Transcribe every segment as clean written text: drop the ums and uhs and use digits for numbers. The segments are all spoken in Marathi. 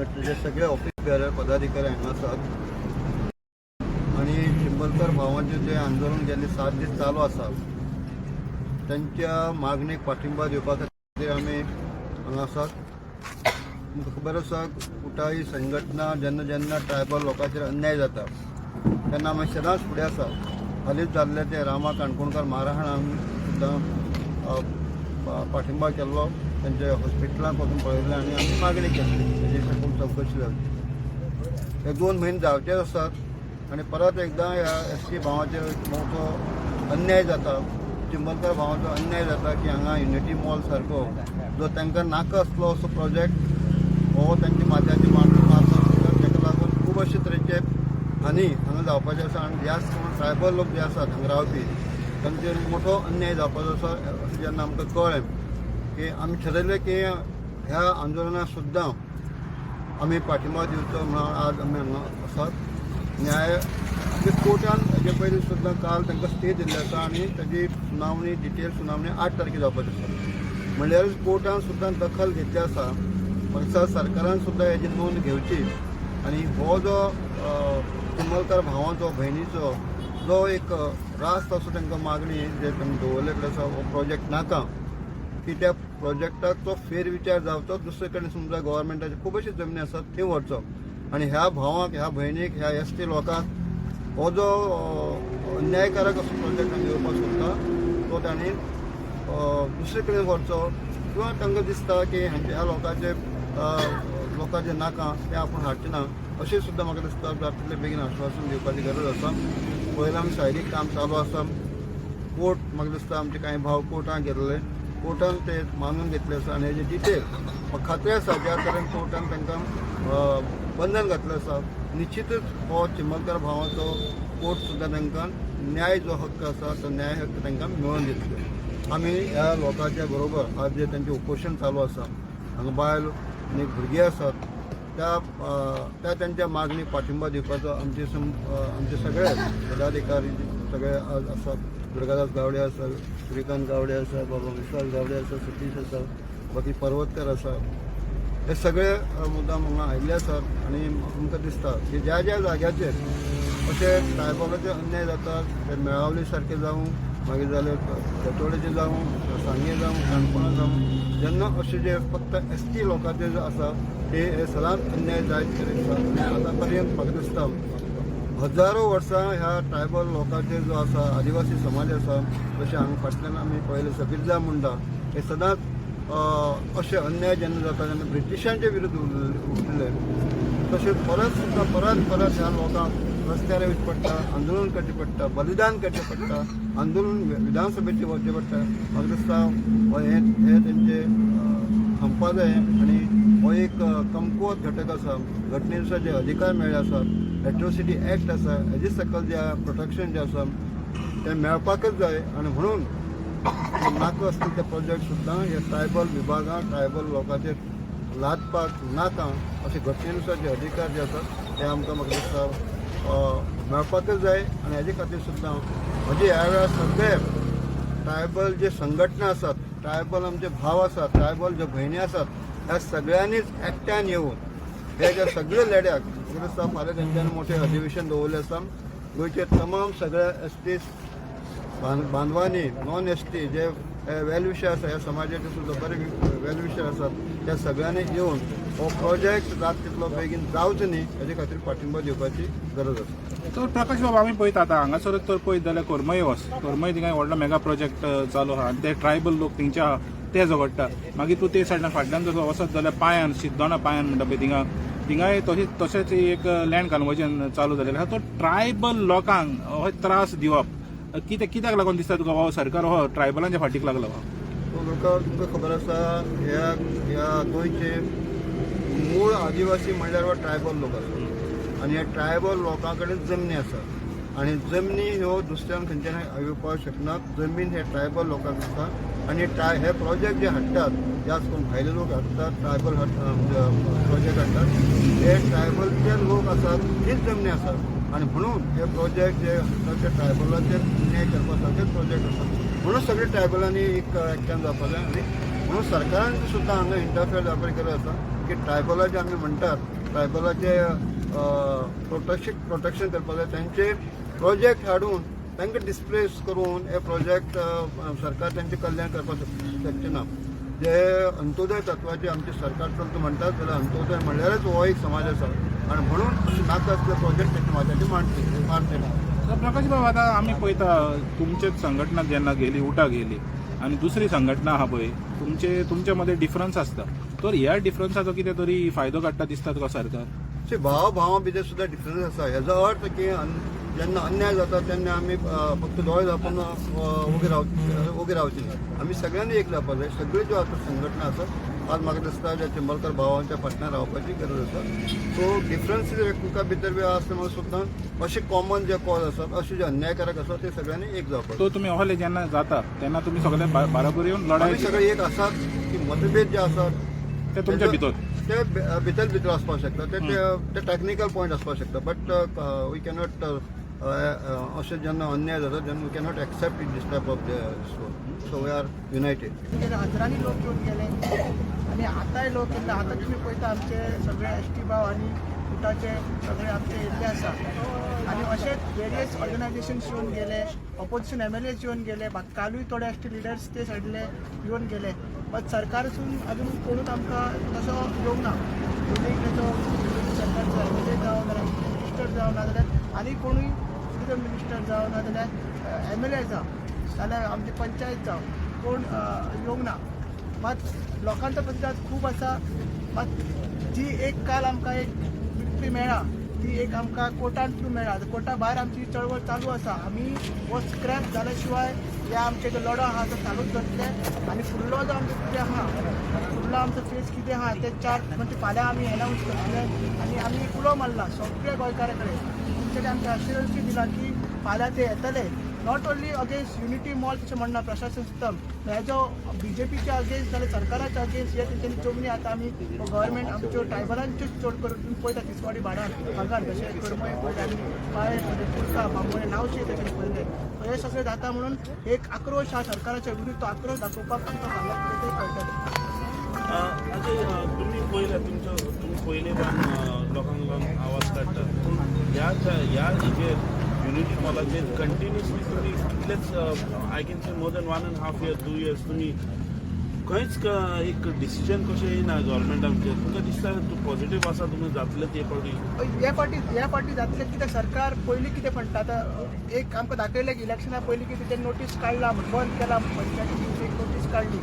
संघटनेचे सगळे ऑफिस बेअरर पदाधिकारी हांगा आसात आणि चिंबलकर भावांचे जे आंदोलन गेले 7 दीस चालू आसा त्यांच्या मागणीक पाठिंबा दिवपा खातीर आमी हांगा आसात. तुमकां खबर आसा कुठाळी संघटना जेन्ना ट्रायबल लोकांचेर अन्याय जाता तेन्ना आमी सदांच फुडें आसा. हालींच जाल्ले ते रामा काणकोणकार मारहाणाक सुद्दां पाठिंबा केल्लो. त्यांच्या हॉस्पिटलांत वचून पळयलें आनी आमी मागणी केल्ली तेजे सकून चवकशी जाली. हे 2 म्हयने जावचेच आसात आनी परत एकदां ह्या ST भावाचेर मोठो अन्याय जाता. चिंबलकर भावाचो अन्याय जाता की हांगा युनिटी मॉल सारको जो तांकां नाका आसलो असो प्रोजेक्ट हो तांची माथ्याची मारता ताका लागून खूब अशे तरेचे हानी हांगा जावपाचे आसा आनी ह्या ट्रायबल लोक जे आसात हांगा रावपी तांचेर मोठो अन्याय जावपाचो आसा अशें जेन्ना आमकां कळ्ळें की आमी थारायलें की ह्या आंदोलनाक सुद्दां आमी पाठिंबा दिवचो म्हणून आज आमी हांगा आसात. न्याय कोर्टान हेजे पयलीं सुद्दां काल तांकां स्टे दिल्ले आसा आनी ताजी सुनावणी डिटेल सुनावणी 8 तारखेर जावपाची आसा. म्हणल्यार कोर्टान सुद्दां दखल घेतली आसा. म्हाका सरकारान सुद्दां हेजी नोंद घेवची आनी हो जो चिंबलकर भावांचो भयणीचो जो एक रास्त असो तांकां मागणी जे तांणी दवरले कडेन आसा हो प्रोजेक्ट नाका की त्या प्रोजेक्टाचो फेरविचार जावचो. दुसरे कडेन समजा गव्हर्मेंटाचे खूब अशी जमनी आसात थंय व्हरचो आनी ह्या भावाक ह्या भयणीक ह्या ST लोकांक हो जो अन्यायकारक असो प्रोजेक्ट हांगा येवपाक सोदता तो तांणी दुसरे कडेन व्हरचो किंवा तांकां दिसता की ह्या लोकांचे नाका तें आपूण हाडचें ना अशें सुद्दां म्हाका दिसता. जातले बेगीन आश्वासन दिवपाची गरज आसा. पयलें आमी शारिरीक काम चालू आसा. कोर्ट म्हाका दिसता आमचे कांय भाव कोर्टान गेल्ले कोर्टान ते मानून घेतले आसा आनी हेजी डिटेल म्हाका खात्री आसा ज्या तरेन कोर्टान तांकां बंधन घातलें आसा निश्चितच हो चिंबलकर भावाचो कोर्ट सुद्दां तांकां न्याय जो हक्क आसा तो न्याय हक्क तांकां मेळोवन दितले. आमी ह्या लोकांच्या बरोबर आज जे तांचें उपोशण चालू आसा हांगा बायल आनी भुरगीं आसात त्या त्यांच्या मागणीक पाठिंबा दिवपाचो आमचे सगळे पदाधिकारी सगळे आज आसात. दुर्गादास गावडे आसा, श्रीकांत गावडे आसा, बाबा विश्वास गावडे आसा, सतीश आसा, बाकी पर्वतकर आसा, हे सगळे मुद्दाम हांगा आयिल्ले आसात. आनी आमकां दिसता की ज्या ज्या जाग्याचेर अशे ट्रायबलाचे अन्याय जातात ते मेळावली सारके जावं मागीर जाल्यार पेटोळेचे जावं सांगे जावं काणकोणा जावं जेन्ना अशे जे फक्त ST लोकांचे जे आसा ते हे सदांच अन्याय जायत तरेन आसा. आतां पर्यंत म्हाका दिसता हजारो वर्सां ह्या ट्रायबल लोकांचे जो आसा आदिवासी समाज आसा जशें हांगा फाटल्यान आमी पळयलें सबिर्जा मुंडा हे सदांच अशे अन्याय जेन्ना जाता तेन्ना ब्रिटिशांचे विरुद्ध उठले तशेंच परत ह्या लोकांक रस्त्यार येवचें पडटा, आंदोलन करचें पडटा, बलिदान करचें पडटा, आंदोलन विधानसभेचेर वचचें पडटा. म्हाका दिसता हे तेंचे थांबपा जाय आनी हो एक कमकुवत घटक आसा. घटनेनुसार जे अधिकार मेळ्ळे आसात एट्रोसिटी एक्ट आसा हेजे सकयल जे प्रोटेक्शन जें आसा तें मेळपाकच जाय आनी म्हणून नाका आसले ते प्रोजेक्ट सुद्दां हे ट्रायबल विभागांत ट्रायबल लोकांचेर लादपाक नाका अशे घटनेनुसार जे अधिकार जे आसात ते आमकां म्हाका दिसता मेळपाकच जाय. आनी हेजे खातीर सुद्दां म्हणजे ह्या वेळार सगळे ट्रायबल जे संघटना आसात ट्रायबल आमचे भाव आसात ट्रायबल जे भयणी आसात ह्या सगळ्यांनीच एकट्यान येवन हे जे सगळे लढ्याक म्हाका दिसता फाल्यां तेंच्यांनी मोठें अधिवेशन दवरलें आसा. गोंयचे तमाम सगळ्या ST बांदवांनी नॉन ST जे वेलविशर आसा ह्या समाजाचे सुद्दां बरे वेलविशर आसात त्या सगळ्यांनी येवन हो प्रोजेक्ट जाता तितलो बेगीन जावचो न्ही हेजे खातीर पाठिंबा दिवपाची गरज आसा. तर प्रकाश बाबा आमी पळयता आतां हांगासर तर पळयत जाल्यार कोरमय थिंगा व्हडलो मेगा प्रोजेक्ट चालू आहा आनी ते ट्रायबल लोक थिंगचे आहा ते झगडटा. मागीर तूं ते सायडीन फाटल्यान जसो वचत जाल्यार पांयान शिरदोना पांयान म्हणटा पळय थिंगाय तशेंच एक लँड कन्वर्जन चालू जालेलें आहा. तो ट्रायबल लोकांक हो त्रास दिवप कित्याक लागून दिसता तुका हो सरकार हो ट्रायबलांच्या फाटीक लागला? तुमकां खबर आसा ह्या गोंयचे मूळ आदिवासी म्हणल्यार हो ट्रायबल लोक आसा आनी ह्या ट्रायबल लोकां कडेन जमनी आसा आनी जमनी ह्यो दुसऱ्यान खंयच्यान येवपाक शकनात. जमीन हे ट्रायबल लोकांक आसा आनी हे प्रोजेक्ट जे हाडटात जास्त करून भायले लोक हाडटात ट्रायबल प्रोजेक्ट हाडटात हे ट्रायबलचे लोक आसात हीच जमनी आसात आनी म्हणून हे प्रोजेक्ट जे हाडटात ते ट्रायबलाचेर न्याय करपा सारकेच प्रोजेक्ट आसात. म्हणून सगळे ट्रायबलांनी एकट्यान जावपाक जाय आनी म्हणून सरकारान सुद्दां हांगा इंटरफियर जावपाची गरज आसा की ट्रायबलाचे आमी म्हणटात ट्रायबलाचे प्रोटेक्शन करपाक जाय तांचे प्रोजेक्ट हाडून तांकां डिस्प्लेस करून हे प्रोजेक्ट सरकार तांचे कल्याण करपाक शकचे ना. जे अंत्योदय तत्वाचे आमचे सरकार चलता म्हणटात जाल्यार अंत्योदय म्हणल्यारच हो एक समाज आसा आनी म्हणून नाका असले प्रोजेक्ट ते समाजाचे मानचे ना. तर प्रकाश बाबा आतां आमी पळयता तुमचेच संघटना जेन्ना गेली उठा गेली आनी दुसरी संघटना आहा पळय तुमचे मध्ये डिफरन्स आसता तर ह्या डिफरन्साचो कितें तरी फायदो काडटा दिसता तुका सरकार? भावा भितर सुद्दां डिफरन्स आसा. हेजो अर्थ की जेन्ना अन्याय जाता तेन्ना आमी फक्त दोळे धांपून उगे रावचे ना. आमी सगळ्यांनी एक जावपाक जाय. सगळ्यो ज्यो आतां संघटना आसात आज म्हाका दिसता ज्या चिंबलकर भावांच्या फाटल्यान रावपाची गरज आसा. सो डिफरन्सीस एकमेकां भितर बी आसतना सुद्दां अशे कॉमन जे कॉज आसात अशे जे अन्यायकारक आसात ते सगळ्यांनी एक जावपाक. तो तुमी अहले जेन्ना जाता तेन्ना तुमी सगळे बाराबर येवन लढाई आमी सगळे एक आसात की मतभेद जे आसात ते तुमच्या भितर ते भितर आसपाक शकता. ते टॅक्निकल पॉयंट आसपाक शकता बट वी कॅनॉट अशें जेन्ना अन्याय जाता जेन्ना we cannot accept it this type of so we are united. हजारांनी लोक येऊन गेले आणि आतांय लोक येयले. आतां तुमी पळयता आमचे सगळे एस टी भाव आनी उठाचे सगळे आमचे येयल्ले आसा आनी अशेंच वेरियस ऑर्गनायजेशन्स येवन गेले, ऑपोजिशन MLAs येवन गेले, कालूय थोडे एस टी लिडर्स ते सायडले येवन गेले. बट सरकारासून अजून कोणूच आमकां तसो येवंक ना. दोनूय तेजो सरकारचो MLA जावं नाजाल्यार मिनिस्टर जावं नाजाल्यार आनी कोणूय सिटीजन मिनिस्टर जावं नाजाल्यार MLA जावं जाल्यार आमची पंचायत जावं कोण येवंक ना. मात लोकांचो प्रतिसाद खूब आसा. मात जी एक काल आमकां एक विक्ट्री मेळ्ळा ती एक आमकां कोर्टान थ्रू मेळ्ळा. कोर्टा भायर आमची चळवळ चालू आसा. आमी हो स्क्रॅप जाल्या शिवाय ह्या आमचे जो लढो आहा तो चालूच दवरतले आनी फुडलो जो आमचो कितें आहा फुडलो आमचो फेस कितें आहा ते 4 म्हणजे फाल्यां आमी एनावन्स करतले आनी आमी उलो मारला सगळे गोंयकारा कडेन. तुमचे आमकां अश्युरन्सी दिला की फाल्यां ते येतले. Not only against unity mall तशें म्हणना प्रशासन सिस्टम हेजो BJPच्या अगेन्स्ट जाल्यार सरकाराच्या अगेन्स्ट हे तेंच्यांनी चोगणी आतां आमी गव्हर्मेंट आमच्यो ट्रायबलांच्योच चड करून तुमी पळयता तिसवाडी भाडार भागार जशें करमय पळयता आनी पाय कुर्ता बांबोळे नावशे तशें पळयले. हे सगळें जाता म्हणून एक आक्रोश हा सरकाराच्या विरुद्ध तो आक्रोश दाखोवपाक आमकां हांगा कळटलें. तुम्ही पहिले पण लोकांक आवाज काडटात पूण ह्या हेजेर युनिटी मॉलाचेर कंटिन्युअसली तुम्ही कितलेच I can say more than 1.5 years 2 years तुम्ही खंयच एक डिसिजन कशें येयना गव्हर्मेंटाचेर. तुमकां दिसता तूं पॉझिटिव्ह आसा तुमी जातलें ते फावटी? ह्या फावटी जातलें कित्याक सरकार पयलीं कितें म्हणटा आतां एक आमकां दाखयलें की इलेक्शना पयलीं कितें तें नोटीस काडला बंद केला पंचायतीची एक नोटीस काडली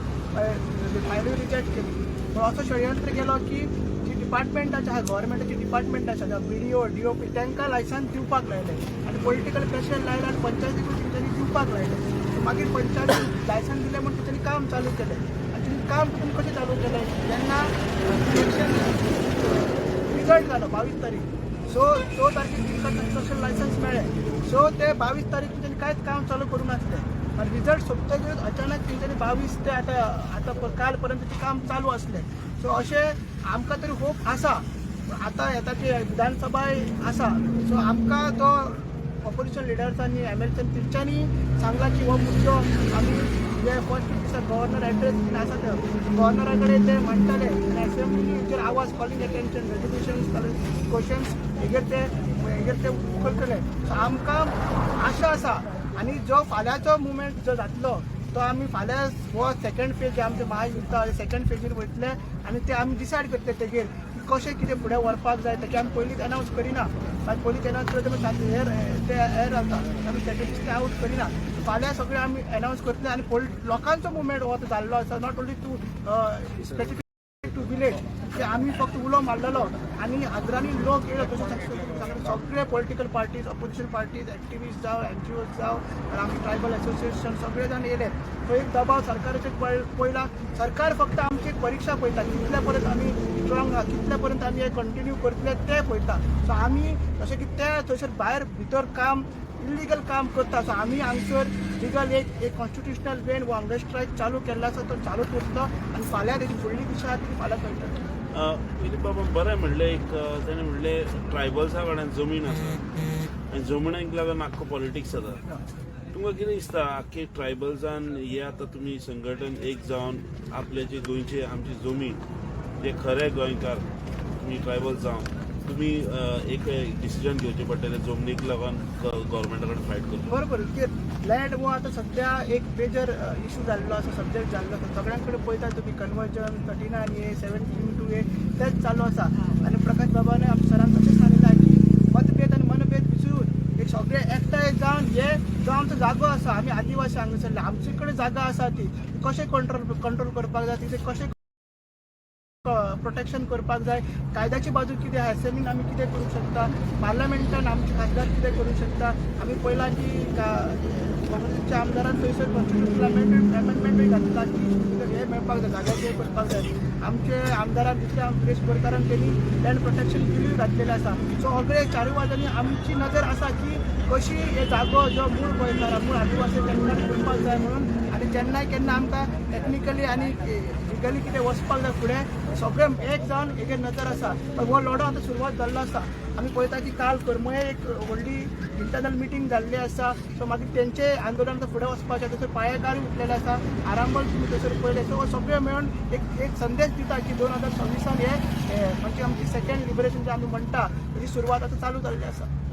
फायलूय रिजेक्ट केली. पूण असो षडयंत्र केलो की जी डिपार्टमेंटाचे आहा गव्हर्मेंटाची डिपार्टमेंट आसा BDO DOP तांकां लायसन्स दिवपाक लायले आनी पॉलिटिकल प्रेशर लायला आनी पंचायतीकूच तेंच्यांनी दिवपाक लायले. मागीर पंचायतीन लायसन्स दिलें म्हणून तेंच्यांनी काम चालू केलें आनी तेंच्यांनी काम तुमी कशें चालू केलें जेन्ना इलेक्शन रिजल्ट जालो 22 तारीख. सो 2 तारखेक तेंकां स्पेशल लायसन्स मेळ्ळें. सो ते 22 तारीख तेंच्यांनी कांयच काम चालू करूं नासलें आनी रिजल्ट सोंपतकीर अचानक तेंच्यांनी 22 ते आतां काल पर्यंत तें काम चालू आसलें. सो अशें आमकां तरी होप आसा. आतां येता की विधानसभाय आसा. सो आमकां तो ऑपोजिशन लिडर्सांनी MLAंनी तेंच्यांनी सांगला की हो मुद्दो आमी जे फर्स्ट दिसा गव्हर्नर एड्रेस बीन आसा ते गव्हर्नरा कडेन ते म्हणटाले आनी असेंब्लीचेर आवाज कॉलिंग अटेन्शन रेजोल्युशन्स क्वेश्चन्स हेजेर ते करतले. सो आमकां आशा आसा आनी जो फाल्यांचो मुवमेंट जो जातलो तो आमी फाल्यां हो सेकंड फेज जे आमचे महायुद्धा सेकंड फेजीर वयतले आनी ते आमी डिसायड करतले तेजेर कशें कितें फुडें व्हरपाक जाय तेजें आमी पयलींच एनावन्स करिना. पयलींच एनावन्स करता ते हेर जाता आमी स्ट्रेटेजीस ते आवट करिना. फाल्यां सगळें आमी एनावन्स करतले आनी लोकांचो मुवमेंट हो जाल्लो आसा. Not only to specific to village ते आमी फक्त उलो मारलेलो आनी हजारांनी लोक येयले तशें सगळे political parties opposition parties activist जावं NGOs जावं आमचे ट्रायबल एसोसिएशन सगळे जाण येयले. तो एक दबाव सरकाराचेर पयला. सरकार फक्त आमची एक परीक्षा पळयता कितल्या पर्यंत आमी स्ट्रॉंग आहा कितल्या पर्यंत आमी हे कंटिन्यू करतले ते पळयता. सो आमी जशें की ते थंयसर भायर भितर काम इलिगल काम करता. सो आमी हांगसर लिगल एक कॉन्स्टिट्युशनल वेन वो हंगर स्ट्रायक चालू केल्लो आसा तो चालूच उरतलो आनी फाल्यां तेजी फुडली दिशा आहा ती फाल्यां कळटली. दिलीप बाबा बरें म्हणलें एक ताणें म्हणलें ट्रायबल्सा कडेन जमीन आसा आनी जमनीक लागून आख्खो पॉलिटिक्स जाता. तूं तुमकां कितें दिसता आख्खे ट्रायबल्सान हे आतां तुमी संघटन एक जावन आपले जे गोंयचे आमची जमीन जे खरे गोंयकार तुमी ट्रायबल जावन तुमी एक डिसिजन घेवचे पडटले जमनीक लागून गव्हर्मेंटा कडेन फायट करचो बरोबर लँड हो आता सध्या एक मेजर इश्यू जाल्लो आसा सब्जेक्ट जाल्लो आसा सगळ्यां कडेन पळयता तुमी कन्वर्जन 39A 17:2A तेच चालू आसा आनी प्रकाश बाबाने आमच्या सरान तशें सांगितलें की मतभेद आनी मनभेद विसरून एक सगळे एकठांय जावन हे जो आमचो जागो आसा आमी आदिवासी हांगासरले आमचे कडेन जागा आसा ती कशें कंट्रोल करपाक जाय तिचे कशें प्रोटेक्शन करपाक जाय कायद्याची बाजू कितें आहा असेंब्लीन आमी कितें करूंक शकता पार्लमेंटान आमचे खासदार कितें करूंक शकता आमी पयलां की काँग्रेसच्या आमदारान थंयसर कॉन्स्टिट्युशनल अमेंडमेंटूय घातला की हे मेळपाक जाय जाग्याचेर हे करपाक जाय आमचे आमदारान दुसऱ्या सुरेश बोरकारान त्यांनी लँड प्रोटेक्शन बिलूय घातलेलें आसा सो सगळे चारूय बाजूंनी आमची नजर आसा की कशी हे जागो जो मूळ गोंयकारा मूळ आदिवासी तेंकां करपाक जाय म्हणून आनी जेन्नाय केन्ना आमकां टेक्निकली आनी लिगली कितें वचपाक जाय फुडें सगळे एक जावन हेजेर नजर आसा हो लढो आतां सुरवात जाल्लो आसा आमी पळयता की काल करमये एक व्हडली इंटरनल मिटींग जाल्ली आसा सो मागीर तेंचे आंदोलन फुडें वचपाचें थंयसर पाळयेकार उठलेले आसा आरांबोल तुमी थंयसर पळयले सो सगळे मेळून एक संदेश दिता की 2026 हे म्हणजे आमची सेकंड लिबरेशन जे आमी म्हणटा तेजी सुरवात आतां चालू जाल्ली आसा